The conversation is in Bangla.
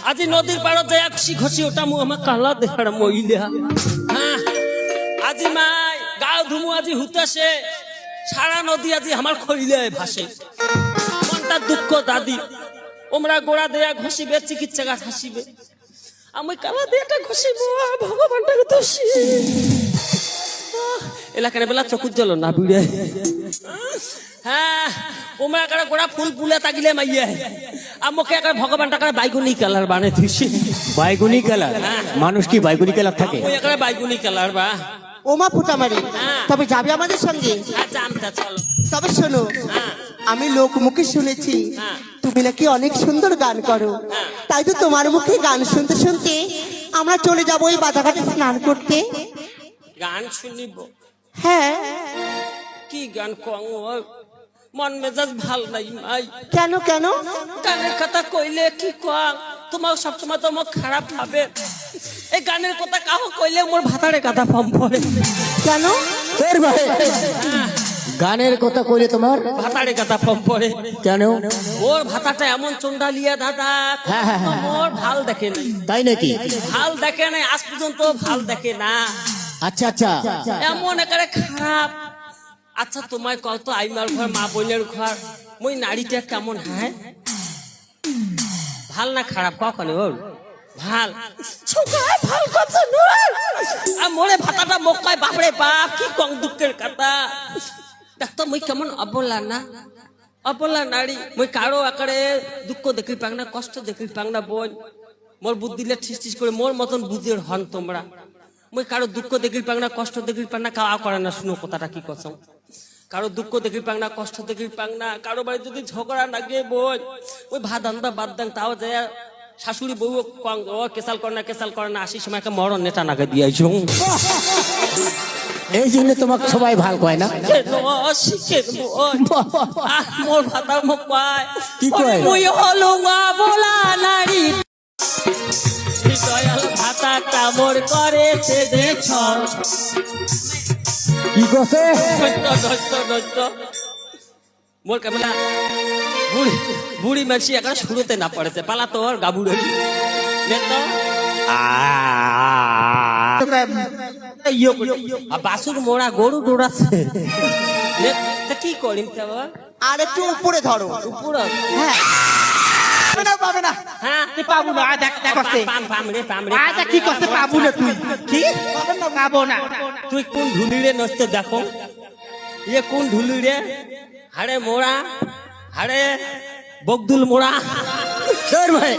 আজি নদীর পাড়ত যায় খুশি খুশি ওটা মু আমার কালা দেখার মহিলা হ্যাঁ আজি মাই গাও ধুমু আজি হুতাছে সারা নদী আজি আমার খইলে ভাসে মনটা দুঃখ দাদি ওমরা গোড়া দেয়া ঘষিবে চিকিৎসা গাছ হাসিবে আমি কালা দেয়াটা ঘষিব ভগবানটাকে দোষী এলাকার বেলা চকুর জল না বিড়ে হ্যাঁ ওমরা কারা গোড়া ফুল ফুলে তাকিলে মাইয়া আমাকে একটা ভগবানটাকে বাইগুনি কালার বানে দিছি বাইগুনি কালার মানুষ কি বাইগুনি কালার থাকে ওই একটা বাইগুনি কালার বা ওমা ফুটামারি তবে যাবে আমাদের সঙ্গে আচ্ছা আমটা চলো তবে শোনো আমি লোক মুখে শুনেছি তুমি নাকি অনেক সুন্দর গান করো তাই তো তোমার মুখে গান শুনতে শুনতে আমরা চলে যাবো ওই বাজারঘাটে স্নান করতে গান শুনিব হ্যাঁ কি গান কং মন মেজাজ ভাল নাই মাই কেন কেন গানের কথা কইলে কি কং তোমার সবসময় তো মোক খারাপ ভাবে এই গানের কথা কাহ কইলে মোর ভাতারে কাটা ফম পড়ে কেন তোর ভাই গানের কথা কইলে তোমার ভাতারে কাটা ফম পড়ে কেন ওর ভাতাটা এমন চন্ডালিয়া দাদা মোর ভাল দেখে নাই তাই নাকি ভাল দেখে নাই আজ পর্যন্ত ভাল দেখে না আচ্ছা আচ্ছা এমন একারে খারাপ আচ্ছা তোমায় কত আইমার ঘর মা বোনের ঘর মই নারীটা কেমন হ্যাঁ ভাল না খারাপ কখন ওর ভাল ছোকায় ভাল করছে নূর আর মোরে ভাতাটা মোক কয় বাপরে বাপ কি কং দুঃখের কথা দেখতো মই কেমন অবলা না অবলা নারী মই কারো আকারে দুঃখ দেখি পাং না কষ্ট দেখি পাং না বোন মোর বুদ্ধিলে ঠিস ঠিস করে মোর মতন বুঝের হন তোমরা মই কারো দুঃখ দেখি পাং না কষ্ট দেখি পাং না খাওয়া করে না শুনো কথাটা কি কসম কারো দুঃখ দেখি পাং না কষ্ট দেখি পাং না কারো বাড়ি যদি ঝগড়া লাগে বোন ওই ভাত আন্দা বাদ দাং তাও যায় শাশুড়ি বউ ও কেসাল করে না আসি সময় একটা মরণ নেতা নাকে দিয়েছ এই জন্য তোমাকে সবাই ভাল কয় না মোর ভাতার মুখ পায় কি কয় মুই হলো মা বলা নারী দয়াল ভাতা কামড় করে সে যে ছল কি কছে মোর কেমন বুড়ি মানসি এখন শুরুতে না পড়েছে পালা তোর গাবুড়ি বাসুর মোড়া গরু দৌড়াচ্ছে কি করিম আর একটু উপরে ধরো উপরে হ্যাঁ পাবে না হ্যাঁ তুই পাবো না দেখ দেখ কি করতে পাবো না তুই কি পাবো না তুই কোন ঢুলিরে নষ্ট দেখো ইয়ে কোন ঢুলিরে হাড়ে মোড়া হাড়ে বগদুল মোড়া তোর ভাই